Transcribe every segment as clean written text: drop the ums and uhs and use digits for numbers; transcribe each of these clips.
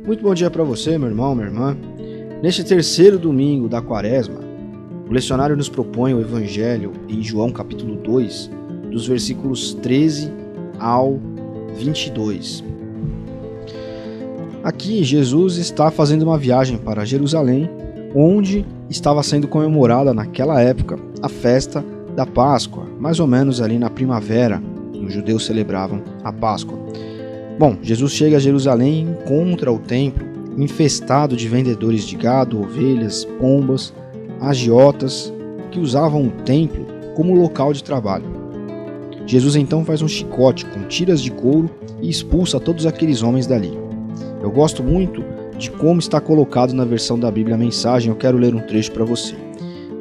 Muito bom dia para você, meu irmão, minha irmã. Neste terceiro domingo da Quaresma, o lecionário nos propõe o Evangelho em João capítulo 2, dos versículos 13 ao 22. Aqui, Jesus está fazendo uma viagem para Jerusalém, onde estava sendo comemorada naquela época a festa da Páscoa, mais ou menos ali na primavera, os judeus celebravam a Páscoa. Bom, Jesus chega a Jerusalém e encontra o templo infestado de vendedores de gado, ovelhas, pombas, agiotas, que usavam o templo como local de trabalho. Jesus então faz um chicote com tiras de couro e expulsa todos aqueles homens dali. Eu gosto muito de como está colocado na versão da Bíblia a mensagem, eu quero ler um trecho para você.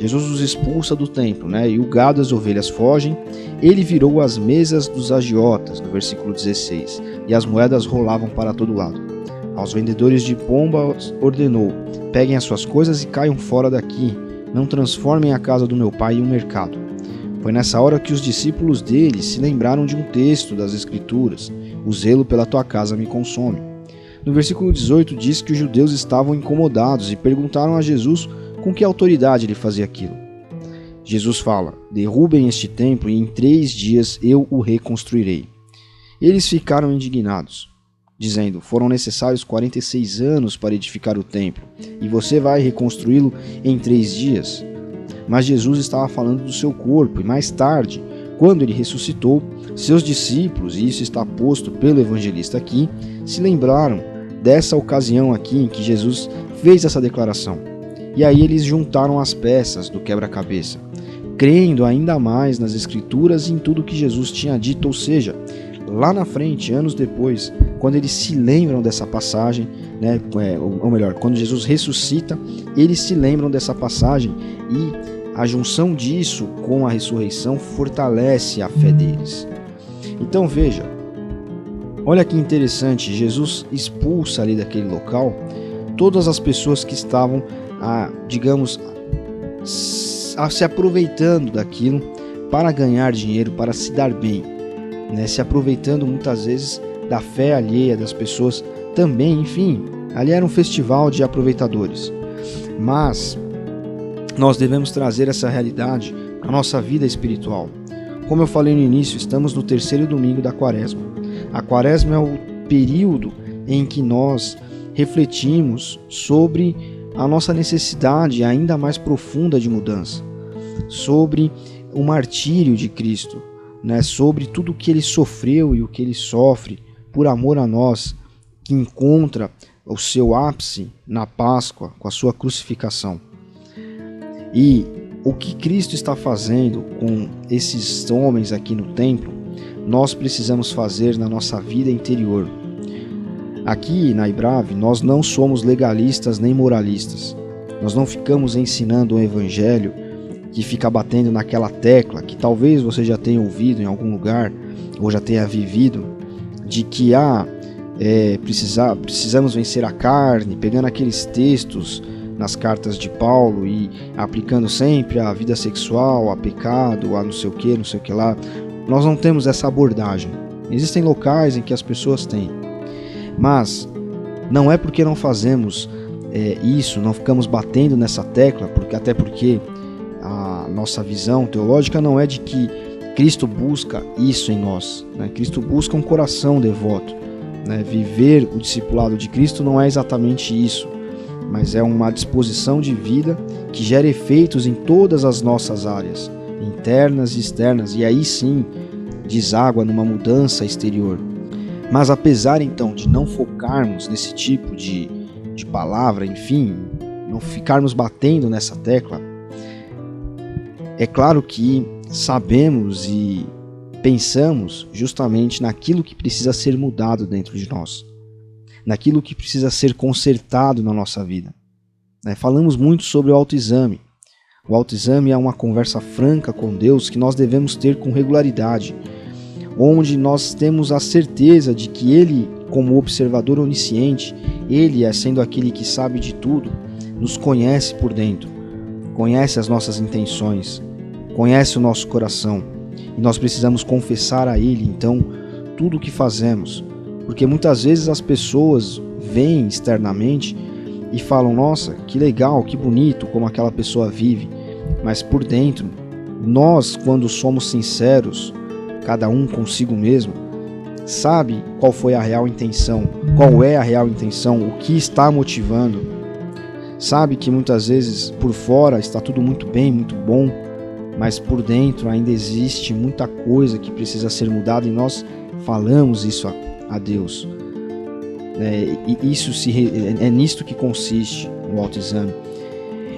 Jesus os expulsa do templo, e o gado e as ovelhas fogem. Ele virou as mesas dos agiotas, no versículo 16, e as moedas rolavam para todo lado. Aos vendedores de pombas ordenou: peguem as suas coisas e caiam fora daqui, não transformem a casa do meu pai em um mercado. Foi nessa hora que os discípulos dele se lembraram de um texto das Escrituras: o zelo pela tua casa me consome. No versículo 18 diz que os judeus estavam incomodados e perguntaram a Jesus com que autoridade ele fazia aquilo. Jesus fala: derrubem este templo e em 3 dias eu o reconstruirei. Eles ficaram indignados, dizendo: foram necessários 46 anos para edificar o templo, e você vai reconstruí-lo em 3 dias? Mas Jesus estava falando do seu corpo, e mais tarde, quando ele ressuscitou, seus discípulos, e isso está posto pelo evangelista aqui, se lembraram dessa ocasião aqui em que Jesus fez essa declaração. E aí eles juntaram as peças do quebra-cabeça, crendo ainda mais nas Escrituras e em tudo que Jesus tinha dito, ou seja, lá na frente, anos depois, quando eles se lembram dessa passagem, ou melhor, quando Jesus ressuscita, eles se lembram dessa passagem e a junção disso com a ressurreição fortalece a fé deles. Então veja, olha que interessante, Jesus expulsa ali daquele local todas as pessoas que estavam, se aproveitando daquilo para ganhar dinheiro, para se dar bem, se aproveitando muitas vezes da fé alheia das pessoas também, enfim, ali era um festival de aproveitadores. Mas nós devemos trazer essa realidade à nossa vida espiritual. Como eu falei no início, estamos no terceiro domingo da Quaresma. A Quaresma é o período em que nós refletimos sobre a nossa necessidade ainda mais profunda de mudança, sobre o martírio de Cristo, sobre tudo o que ele sofreu e o que ele sofre por amor a nós, que encontra o seu ápice na Páscoa com a sua crucificação. E o que Cristo está fazendo com esses homens aqui no templo, nós precisamos fazer na nossa vida interior. Aqui na IBRAVE, nós não somos legalistas nem moralistas. Nós não ficamos ensinando um evangelho que fica batendo naquela tecla que talvez você já tenha ouvido em algum lugar ou já tenha vivido, de que precisamos vencer a carne, pegando aqueles textos nas cartas de Paulo e aplicando sempre a vida sexual, a pecado, a não sei o que lá. Nós não temos essa abordagem. Existem locais em que as pessoas têm. Mas não é porque não fazemos isso, não ficamos batendo nessa tecla, até porque a nossa visão teológica não é de que Cristo busca isso em nós. Cristo busca um coração devoto. Viver o discipulado de Cristo não é exatamente isso, mas é uma disposição de vida que gera efeitos em todas as nossas áreas, internas e externas, e aí sim deságua numa mudança exterior. Mas apesar então de não focarmos nesse tipo de palavra, enfim, não ficarmos batendo nessa tecla, é claro que sabemos e pensamos justamente naquilo que precisa ser mudado dentro de nós, naquilo que precisa ser consertado na nossa vida. Falamos muito sobre o autoexame. O autoexame é uma conversa franca com Deus que nós devemos ter com regularidade, onde nós temos a certeza de que Ele, como observador onisciente, Ele, sendo aquele que sabe de tudo, nos conhece por dentro, conhece as nossas intenções, conhece o nosso coração, e nós precisamos confessar a Ele, então, tudo o que fazemos, porque muitas vezes as pessoas veem externamente e falam: nossa, que legal, que bonito como aquela pessoa vive. Mas por dentro, nós, quando somos sinceros, cada um consigo mesmo, sabe qual foi a real intenção, qual é a real intenção, o que está motivando. Sabe que muitas vezes por fora está tudo muito bem, muito bom, mas por dentro ainda existe muita coisa que precisa ser mudada, e nós falamos isso a Deus. É nisto que consiste o autoexame.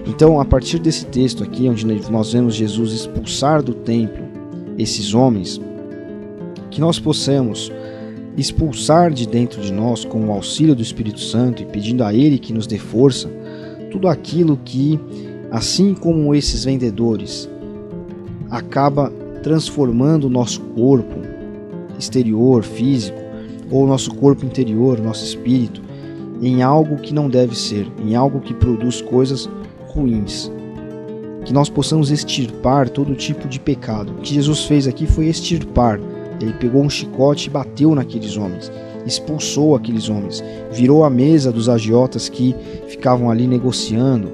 Então, a partir desse texto aqui, onde nós vemos Jesus expulsar do templo esses homens, que nós possamos expulsar de dentro de nós, com o auxílio do Espírito Santo e pedindo a Ele que nos dê força, tudo aquilo que, assim como esses vendedores, acaba transformando o nosso corpo exterior, físico, ou o nosso corpo interior, nosso espírito, em algo que não deve ser, em algo que produz coisas ruins. Que nós possamos extirpar todo tipo de pecado. O que Jesus fez aqui foi extirpar. Ele pegou um chicote e bateu naqueles homens, expulsou aqueles homens, virou a mesa dos agiotas que ficavam ali negociando,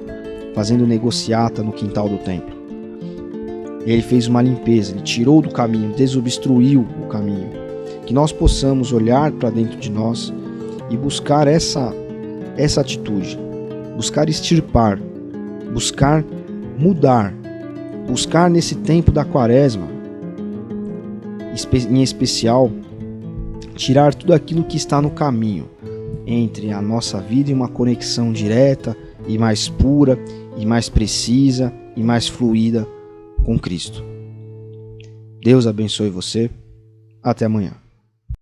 fazendo negociata no quintal do templo. Ele fez uma limpeza, ele tirou do caminho, desobstruiu o caminho. Que nós possamos olhar para dentro de nós e buscar essa atitude, buscar extirpar, buscar mudar, buscar nesse tempo da quaresma, em especial, tirar tudo aquilo que está no caminho entre a nossa vida e uma conexão direta e mais pura e mais precisa e mais fluida com Cristo. Deus abençoe você. Até amanhã.